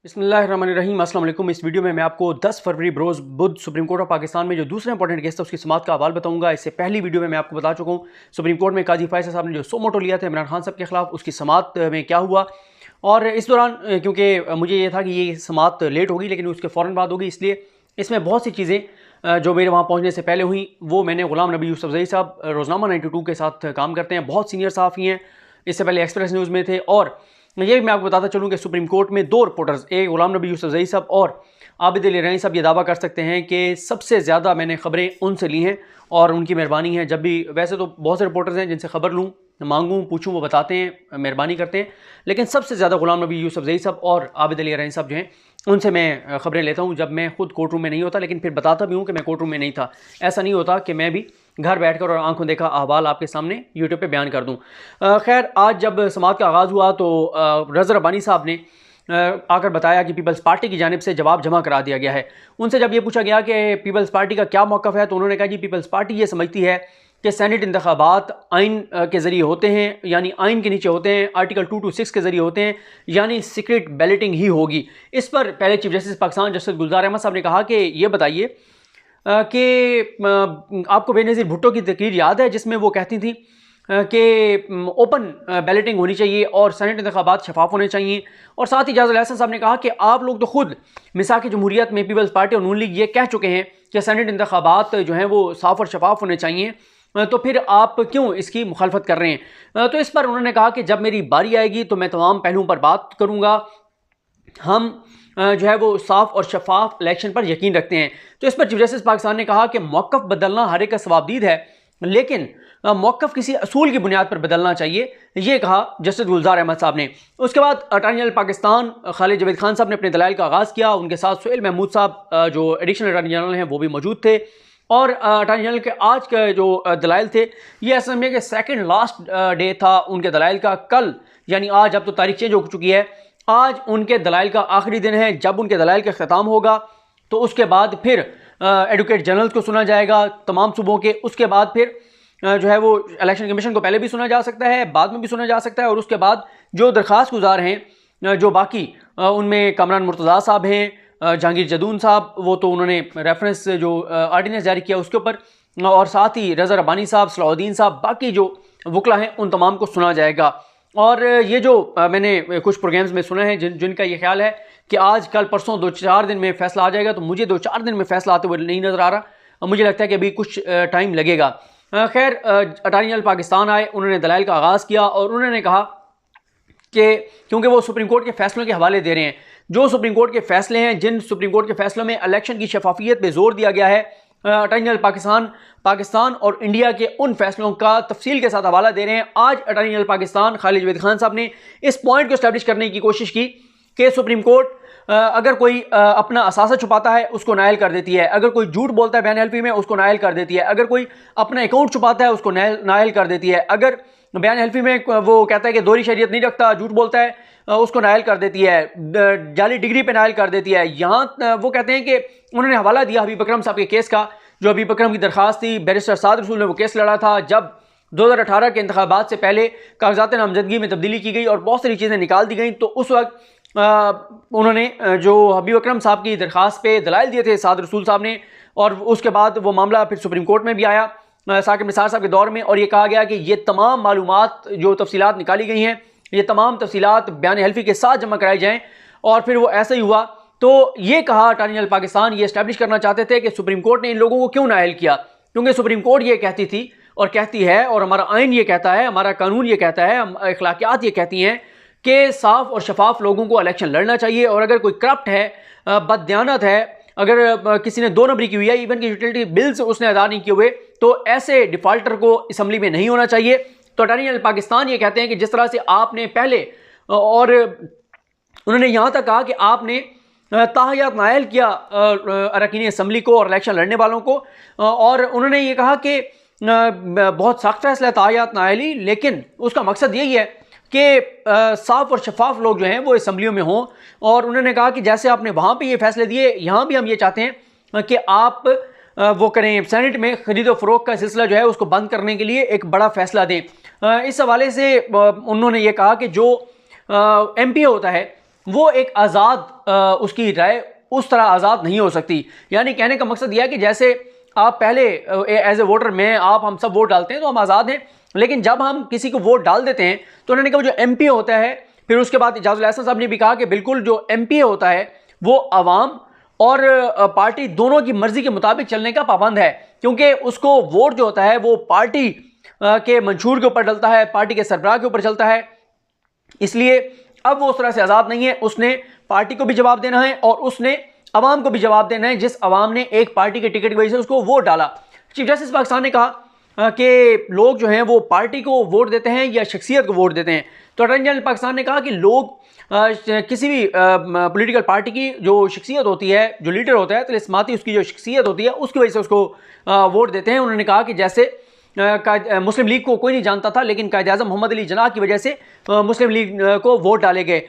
बिस्मिल्लाहिर्रहमानिर्रहीम। अस्सलाम वालेकुम। इस वीडियो में मैं आपको 10 फरवरी बरोज़ बुध सुप्रीम कोर्ट ऑफ पाकिस्तान में जो दूसरा इंपॉर्टेंट केस था उसकी समाअत का अहवाल बताऊंगा। इससे पहली वीडियो में मैं आपको बता चुका हूँ सुप्रीम कोर्ट में काजी फैसल साहब ने जो सो मोटो लिया था इमरान खान साहब के खिलाफ, उसकी समाअत में क्या हुआ। और इस दौरान क्योंकि मुझे ये था कि ये समाअत लेट होगी लेकिन उसके फ़ौरन बाद होगी, इसलिए इसमें बहुत सी चीज़ें जो मेरे वहाँ पहुँचने से पहले हुई वो मैंने गुलाम नबी यूसुफजई साहब रोज़नामा 92 के साथ काम करते हैं, बहुत सीनियर सहाफ़ी हैं, इससे पहले एक्सप्रेस न्यूज़ में थे। और ये भी मैं आपको बताता चलूँ कि सुप्रीम कोर्ट में दो रिपोर्टर्स, एक गुलाम नबी यूसुफजई साहब और आबिद अली रईनी साहब, ये दावा कर सकते हैं कि सबसे ज़्यादा मैंने ख़बरें उनसे ली हैं और उनकी मेहरबानी है। जब भी, वैसे तो बहुत से रिपोर्टर्स हैं जिनसे ख़बर लूँ, मांगूँ, पूछूँ, वो बताते हैं, मेहरबानी करते हैं, लेकिन सबसे ज़्यादा गुलाम नबी यूसुफजई साहब और आबिद अली रईनी साहब जो हैं उनसे मैं ख़बरें लेता हूँ जब मैं खुद कोर्ट रूम में नहीं होता। लेकिन फिर बताता भी हूँ कि मैं कोर्ट रूम में नहीं था। ऐसा नहीं होता कि मैं भी घर बैठकर और आंखों देखा अहवाल आपके सामने यूट्यूब पे बयान कर दूं। खैर, आज जब समाअत का आगाज़ हुआ तो रज़ा रब्बानी साहब ने आकर बताया कि पीपल्स पार्टी की जानिब से जवाब जमा करा दिया गया है। उनसे जब ये पूछा गया कि पीपल्स पार्टी का क्या मौक़िफ़ है तो उन्होंने कहा जी पीपल्स पार्टी ये समझती है कि सेनेट इंतखाबात आइन के ज़रिए होते हैं, यानी आइन के नीचे होते हैं, आर्टिकल 226 के ज़रिए होते हैं, यानी सीक्रेट बैलेटिंग ही होगी। इस पर पहले चीफ जस्टिस पाकिस्तान जस्टिस गुलजार अहमद साहब ने कहा कि ये बताइए कि आपको बेनज़ीर भुट्टो की तकरीर याद है जिसमें वो कहती थी कि ओपन बैलेटिंग होनी चाहिए और सेनेट इंतखाबात शफाफ होने चाहिए। और साथ ही इजाज़ अहसन साहब ने कहा कि आप लोग तो खुद मिसाक जमहूरियत में पीपल्स पार्टी और नून लीग ये कह चुके हैं कि सेनेट इंतखाबात जो हैं वो साफ़ और शफाफ होने चाहिए, तो फिर आप क्यों इसकी मुखालफत कर रहे हैं। तो इस पर उन्होंने कहा कि जब मेरी बारी आएगी तो मैं तमाम पहलुओं पर बात करूँगा, हम जो है वो साफ़ और शफाफ इलेक्शन पर यकीन रखते हैं। तो इस पर चीफ जस्टिस पाकिस्तान ने कहा कि मौक़िफ़ बदलना हर एक का सवाबदीद है, लेकिन मौक़िफ़ किसी असूल की बुनियाद पर बदलना चाहिए, ये कहा जस्टिस गुलजार अहमद साहब ने। उसके बाद अटॉर्नी जनरल पाकिस्तान खालिद जावेद खान साहब ने अपने दलाइल का आगाज़ किया। उनके साथ सुहेल महमूद साहब जो एडिशनल अटॉर्नी जनरल हैं वो भी मौजूद थे। और अटॉर्नी जनरल के आज के जो दलाइल थे, ये ऐसा समझिए कि सेकंड लास्ट डे था उनके दलाइल का। कल यानी आज, अब तो तारीख चेंज हो चुकी है, आज उनके दलाइल का आखिरी दिन है। जब उनके दलाइल का ख़त्म होगा तो उसके बाद फिर एडवोकेट जनरल्स को सुना जाएगा तमाम सूबों के। उसके बाद फिर जो है वो इलेक्शन कमीशन को पहले भी सुना जा सकता है, बाद में भी सुना जा सकता है। और उसके बाद जो दरख्वास्त गुजार हैं जो बाकी, उनमें कामरान मुर्तज़ा साहब हैं, जहांगीर जदून साहब, वो तो उन्होंने रेफरेंस जो आर्डिनेंस जारी किया उसके ऊपर, और साथ ही रज़ा रब्बानी साहब, सलाहुद्दीन साहब, बाकी जो वकला हैं उन तमाम को सुना जाएगा। और ये जो मैंने कुछ प्रोग्राम्स में सुना है जिनका ये ख्याल है कि आज कल परसों 2-4 दिन में फ़ैसला आ जाएगा, तो मुझे 2-4 दिन में फ़ैसला आते हुए नहीं नज़र आ रहा। मुझे लगता है कि अभी कुछ टाइम लगेगा। खैर, अटॉर्नी जनरल पाकिस्तान आए, उन्होंने दलाइल का आगाज़ किया और उन्होंने कहा कि क्योंकि वो सुप्रीम कोर्ट के फैसलों के हवाले दे रहे हैं, जो सुप्रीम कोर्ट के फैसले हैं, जिन सुप्रीम कोर्ट के फैसलों में इलेक्शन की शफाफियत पे जोर दिया गया है, अटॉर्नी जनरल पाकिस्तान और इंडिया के उन फैसलों का तफसील के साथ हवाला दे रहे हैं। आज अटॉर्नी जनरल पाकिस्तान खालिद जावेद खान साहब ने इस पॉइंट को इस्टेब्लिश करने की कोशिश की कि सुप्रीम कोर्ट अगर कोई अपना असासा छुपाता है उसको नायल कर देती है, अगर कोई झूठ बोलता है बयान हल्फी में उसको नायल कर देती है, अगर कोई अपना अकाउंट छुपाता है उसको नायल कर देती है, अगर बयान हल्फी में वो कहता है कि दोहरी शरीयत नहीं रखता, झूठ बोलता है, उसको नायल कर देती है, जाली डिग्री पे नायल कर देती है। यहाँ वो कहते हैं कि उन्होंने हवाला दिया हबीब अकरम साहब के केस का, जो हबीब अकरम की दरख्वास्त थी, बैरिस्टर साद रसूल ने वो केस लड़ा था जब 2018 के इंतखाबात से पहले कागजात नामजदगी में तब्दीली की गई और बहुत सारी चीज़ें निकाल दी गई। तो उस वक्त उन्होंने जो हबीब अकरम साहब की दरख्वास्त पे दलाइल दिए थे साद रसूल साहब ने, और उसके बाद वो मामला फिर सुप्रीम कोर्ट में भी आया साकिब निसार साहब के दौर में, और ये कहा गया कि ये तमाम मालूमात जो तफसीलात निकाली गई हैं, ये तमाम तफसीलात बयान हल्फी के साथ जमा कराई जाएँ। और फिर वो ऐसा ही हुआ। तो ये कहा अटॉर्नी जनरल पाकिस्तान, ये इस्टेब्लिश करना चाहते थे कि सुप्रीम कोर्ट ने इन लोगों को क्यों नाअहल किया, क्योंकि सुप्रीम कोर्ट ये कहती थी और कहती है, और हमारा आइन ये कहता है, हमारा कानून ये कहता है, अखलाकियात ये कहती हैं कि साफ़ और शफाफ लोगों को इलेक्शन लड़ना चाहिए। और अगर कोई करप्ट है, बददियानत है, अगर किसी ने 2 नंबरी की हुई है, इवन की यूटिलिटी बिल्स उसने अदा नहीं किए हुए, तो ऐसे डिफ़ाल्टर को असम्बली में नहीं होना चाहिए। तो अटॉर्नी जनरल पाकिस्तान ये कहते हैं कि जिस तरह से आपने पहले, और उन्होंने यहाँ तक कहा कि आपने ताहयात नायल किया अरकान असम्बली को और इलेक्शन लड़ने वालों को, और उन्होंने ये कहा कि बहुत सख्त फैसला है ताहयात नायली, लेकिन उसका मकसद यही है कि साफ़ और शफाफ लोग जो हैं वो असम्बलियों में हों। और उन्होंने कहा कि जैसे आपने वहाँ पे ये फैसले दिए, यहाँ भी हम ये चाहते हैं कि आप वो करें, सेनेट में खरीद व फरोख्त का सिलसिला जो है उसको बंद करने के लिए एक बड़ा फैसला दें। इस हवाले से उन्होंने ये कहा कि जो MP होता है वो एक आज़ाद उसकी राय उस तरह आज़ाद नहीं हो सकती। यानी कहने का मकसद यह है कि जैसे आप पहले एज ए वोटर में आप हम सब वोट डालते हैं तो हम आज़ाद हैं, लेकिन जब हम किसी को वोट डाल देते हैं तो उन्होंने कहा जो MP होता है, फिर उसके बाद इजाज़ुल एहसन साहब ने भी कहा कि बिल्कुल जो MP होता है वो अवाम और पार्टी दोनों की मर्जी के मुताबिक चलने का पाबंद है, क्योंकि उसको वोट जो होता है वो पार्टी के मंशूर के ऊपर डलता है, पार्टी के सरबराह के ऊपर चलता है। इसलिए अब वो उस तरह से आज़ाद नहीं है, उसने पार्टी को भी जवाब देना है और उसने अवाम को भी जवाब देना है जिस अवाम ने एक पार्टी के टिकट की वजह से उसको वोट डाला। चीफ जस्टिस पाकिस्तान ने कहा कि लोग जो हैं वो पार्टी को वोट देते हैं या शख्सियत को वोट देते हैं। तो अटॉर्नी जनरल पाकिस्तान ने कहा कि लोग किसी भी पॉलिटिकल पार्टी की जो शख्सियत होती है, जो लीडर होता है, तिलिस्माती उसकी जो शख्सियत होती है उसकी वजह से उसको वोट देते हैं। उन्होंने कहा कि जैसे मुस्लिम लीग को कोई नहीं जानता था, लेकिन कायद-ए-आज़म मोहम्मद अली जिन्नाह की वजह से मुस्लिम लीग को वोट डाले गए।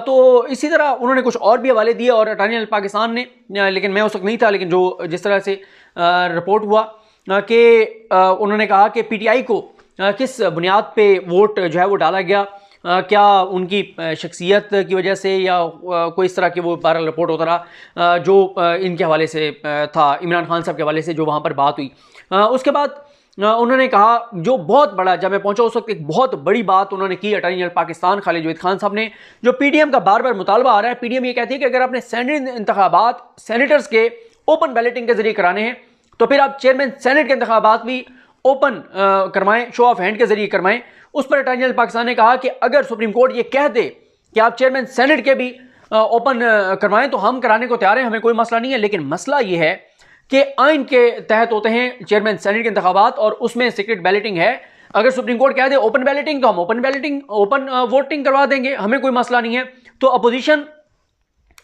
तो इसी तरह उन्होंने कुछ और भी हवाले दिए और अटॉर्नी जनरल पाकिस्तान ने, लेकिन मैं उस वक्त नहीं था, लेकिन जो जिस तरह से रिपोर्ट हुआ कि उन्होंने कहा कि PTI को किस बुनियाद पे वोट जो है वो डाला गया, क्या उनकी शख्सियत की वजह से या कोई इस तरह की वो बहरहाल रिपोर्ट होता रहा जो इनके हवाले से था, इमरान खान साहब के हवाले से जो वहाँ पर बात हुई। उसके बाद उन्होंने कहा जो बहुत बड़ा, जब मैं पहुंचा उस वक्त एक बहुत बड़ी बात उन्होंने की अटॉर्नी जनरल पाकिस्तान खालिद जवेद खान साहब ने, जो PDM का बार बार मुतालबा आ रहा है। PDM ये कहती है कि अगर आपने सेनेट इंतखाबात सेनेटर्स के ओपन बैलेटिंग के जरिए कराने हैं तो फिर आप चेयरमैन सेनेट के इंतखाबात भी ओपन करवाएं, शो ऑफ हैंड के जरिए करवाएं। उस पर अटॉर्नी जनरल पाकिस्तान ने कहा कि अगर सुप्रीम कोर्ट ये कह दे कि आप चेयरमैन सेनेट के भी ओपन करवाएं तो हम कराने को तैयार हैं, हमें कोई मसला नहीं है। लेकिन मसला ये है कि आइन के तहत होते हैं चेयरमैन सेनेट के इंतखाबात और उसमें सीक्रेट बैलेटिंग है। अगर सुप्रीम कोर्ट कह दे ओपन बैलेटिंग तो हम ओपन वोटिंग करवा देंगे, हमें कोई मसला नहीं है। तो अपोजिशन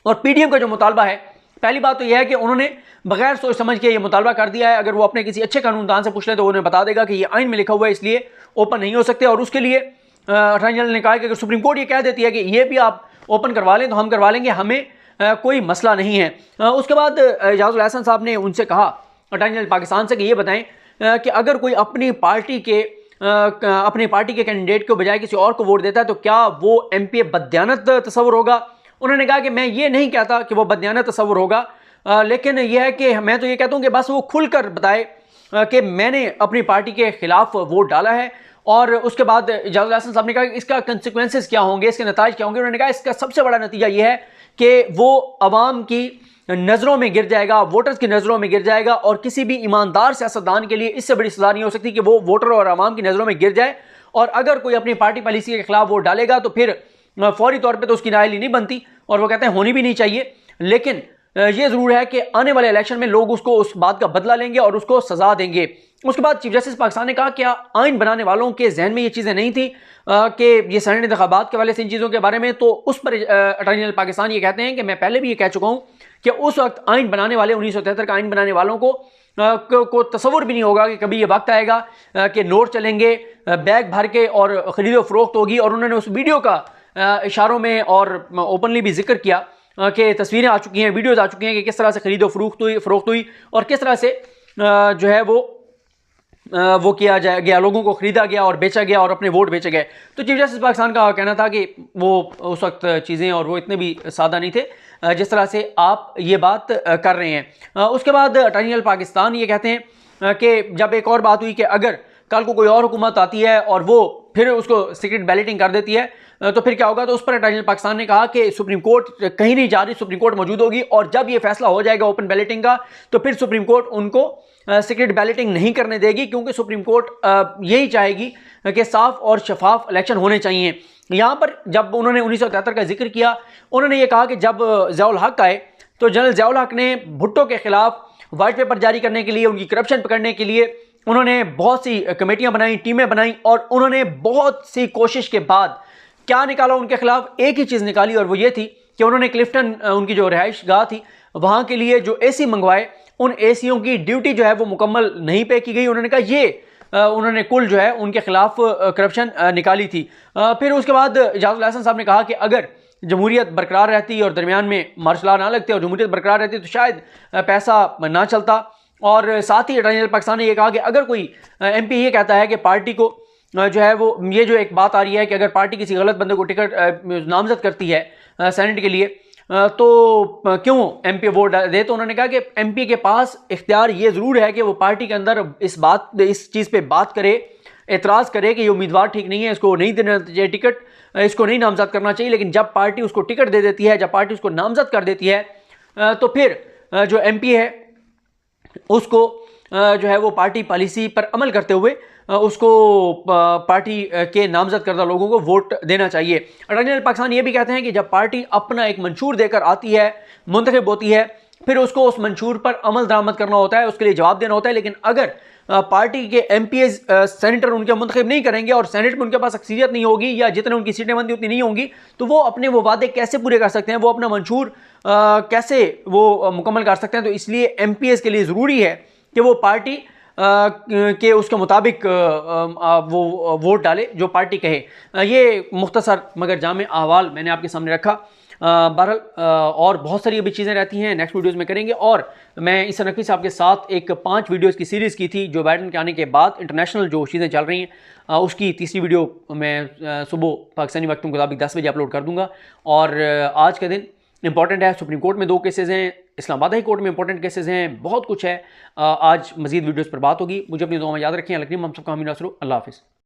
और PDM का जो मुतालबा है, पहली बात तो यह है कि उन्होंने बगैर सोच समझ के ये मुतालबा कर दिया है। अगर वो अपने किसी अच्छे कानूनदान से पूछ ले तो उन्हें बता देगा कि ये आइन में लिखा हुआ है, इसलिए ओपन नहीं हो सकते। और उसके लिए अटॉर्नी जनरल ने कहा कि अगर सुप्रीम कोर्ट ये कह देती है कि ये भी आप ओपन करवा लें तो हम करवा लेंगे, हमें कोई मसला नहीं है। उसके बाद इजाज़ुल एहसन साहब ने उनसे कहा, अटॉर्नी जनरल पाकिस्तान से, कि ये बताएं कि अगर कोई अपनी पार्टी के कैंडिडेट को बजाय किसी और को वोट देता है तो क्या वो MP बददियानत तस्वुर होगा। उन्होंने कहा कि मैं ये नहीं कहता कि वो बददियानत तस्वुर होगा, लेकिन यह है कि मैं तो ये कहता हूँ कि बस वो खुलकर बताए कि मैंने अपनी पार्टी के खिलाफ वोट डाला है। और उसके बाद इजाज़ुल एहसन साहब ने कहा कि इसका कंसिक्वेंसेस क्या होंगे, इसके नताइज क्या होंगे। उन्होंने कहा इसका सबसे बड़ा नतीजा ये है कि वो अवाम की नज़रों में गिर जाएगा, वोटर्स की नज़रों में गिर जाएगा, और किसी भी ईमानदार सियासतदान के लिए इससे बड़ी सज़ा नहीं हो सकती कि वो वोटर और अवाम की नज़रों में गिर जाए। और अगर कोई अपनी पार्टी पॉलिसी के खिलाफ वोट डालेगा तो फिर फौरी तौर पे तो उसकी नाअहली नहीं बनती, और वो कहते हैं होनी भी नहीं चाहिए। लेकिन ये ज़रूर है कि आने वाले इलेक्शन में लोग उसको उस बात का बदला लेंगे और उसको सज़ा देंगे। उसके बाद चीफ जस्टिस पाकिस्तान ने कहा क्या आइन बनाने वालों के जहन में ये चीज़ें नहीं थी कि ये सेनेट इंतखाबात के वाले से इन चीज़ों के बारे में। तो उस पर अटॉर्नी जनरल पाकिस्तान ये कहते हैं कि मैं पहले भी ये कह चुका हूँ कि उस वक्त आइन बनाने वाले 1973 का आइन बनाने वालों को तसव्वुर भी नहीं होगा कि कभी ये वक्त आएगा कि नोट चलेंगे बैग भर के और ख़रीदो फरोख्त होगी। और उन्होंने उस वीडियो का इशारों में और ओपनली भी जिक्र किया कि तस्वीरें आ चुकी हैं, वीडियोज़ आ चुकी हैं कि किस तरह से ख़रीदो फरोख्त हुई और किस तरह से जो है वो किया गया, लोगों को ख़रीदा गया और बेचा गया और अपने वोट बेचे गए। तो चीफ जस्टिस पाकिस्तान का कहना था कि वो उस वक्त चीज़ें और वो इतने भी सादा नहीं थे जिस तरह से आप ये बात कर रहे हैं। उसके बाद अटॉर्नी जनरल पाकिस्तान ये कहते हैं कि जब एक और बात हुई कि अगर कल को कोई और हुकूमत आती है और वो फिर उसको सीक्रेट बैलेटिंग कर देती है तो फिर क्या होगा। तो उस पर अटॉर्नी जनरल पाकिस्तान ने कहा कि सुप्रीम कोर्ट कहीं नहीं जा रही, सुप्रीम कोर्ट मौजूद होगी और जब ये फैसला हो जाएगा ओपन बैलेटिंग का तो फिर सुप्रीम कोर्ट उनको सीक्रेट बैलेटिंग नहीं करने देगी, क्योंकि सुप्रीम कोर्ट यही चाहेगी कि साफ और शफाफ इलेक्शन होने चाहिए। यहाँ पर जब उन्होंने 1973 का जिक्र किया, उन्होंने ये कहा कि जब ज़ियाउल हक आए तो जनरल ज़ियाउल हक ने भुट्टो के खिलाफ वाइट पेपर जारी करने के लिए, उनकी करप्शन पकड़ने के लिए उन्होंने बहुत सी कमेटियाँ बनाई, टीमें बनाई और उन्होंने बहुत सी कोशिश के बाद क्या निकाला उनके खिलाफ। एक ही चीज़ निकाली और वो ये थी कि उन्होंने क्लिफ्टन उनकी जो रिहाइश गाह थी वहाँ के लिए जो AC मंगवाए, उन ACओं की ड्यूटी जो है वो मुकम्मल नहीं पे की गई। उन्होंने कहा ये उन्होंने कुल जो है उनके खिलाफ करप्शन निकाली थी। फिर उसके बाद इजाज़ुल एहसन साहब ने कहा कि अगर जमहूरियत बरकरार रहती और दरमियान में मार्शल लॉ ना लगते और जमहूरियत बरकरार रहती तो शायद पैसा ना चलता। और साथ ही अटॉर्नी जनरल पाकिस्तान ने यह कहा कि अगर कोई MP ये कहता है कि पार्टी को जो है वो, ये जो एक बात आ रही है कि अगर पार्टी किसी गलत बंदे को टिकट नामजद करती है सेनेट के लिए, तो क्यों MP वोट दे? तो उन्होंने कहा कि MP के पास इख्तियार ये ज़रूर है कि वो पार्टी के अंदर इस चीज़ पे बात करे, एतराज़ करे कि ये उम्मीदवार ठीक नहीं है, इसको नहीं देना चाहिए टिकट, इसको नहीं नामजद करना चाहिए। लेकिन जब पार्टी उसको टिकट दे देती है, जब पार्टी उसको नामजद कर देती है, तो फिर जो MP है उसको जो है वो पार्टी पॉलिसी पर अमल करते हुए उसको पार्टी के नामजद करदा लोगों को वोट देना चाहिए। अटॉर्नी जनरल पाकिस्तान ये भी कहते हैं कि जब पार्टी अपना एक मंशूर देकर आती है, मुंतखब होती है, फिर उसको उस मंशूर पर अमल दरामद करना होता है, उसके लिए जवाब देना होता है। लेकिन अगर पार्टी के MPs सेनेटर उनके मुंतखब नहीं करेंगे और सेनेट में उनके पास अक्सरियत नहीं होगी या जितने उनकी सीटें बनती उतनी नहीं होंगी, तो वो अपने वो वादे कैसे पूरे कर सकते हैं, वो अपना मंशूर कैसे वो मुकम्मल कर सकते हैं। तो इसलिए MPs के लिए ज़रूरी है कि वो पार्टी के उसके मुताबिक वो वोट डाले जो पार्टी कहे। ये मुख्तसर मगर जामे अहवाल मैंने आपके सामने रखा। बहरहाल और बहुत सारी अभी चीज़ें रहती हैं, नेक्स्ट वीडियोज़ में करेंगे। और मैं ईसा नकवी साहब के साथ एक 5 वीडियोज़ की सीरीज़ की थी जो बाइडन के आने के बाद इंटरनेशनल जो चीज़ें चल रही हैं, उसकी तीसरी वीडियो मैं सुबह पाकिस्तानी वक्त के मुताबिक 10 बजे अपलोड कर दूँगा। और आज का दिन इंपॉर्टेंट है, सुप्रीम कोर्ट में 2 केसेज़ हैं, इस्लामाबाद हाई कोर्ट में इंपॉर्टेंट केसेज़ हैं, बहुत कुछ है। आज मज़ीद वीडियोज़ पर बात होगी। मुझे अपनी दुआ में याद रखें। अल्लाह करीम हम सबका हामी नासरो। अल्लाह हाफ़िज़।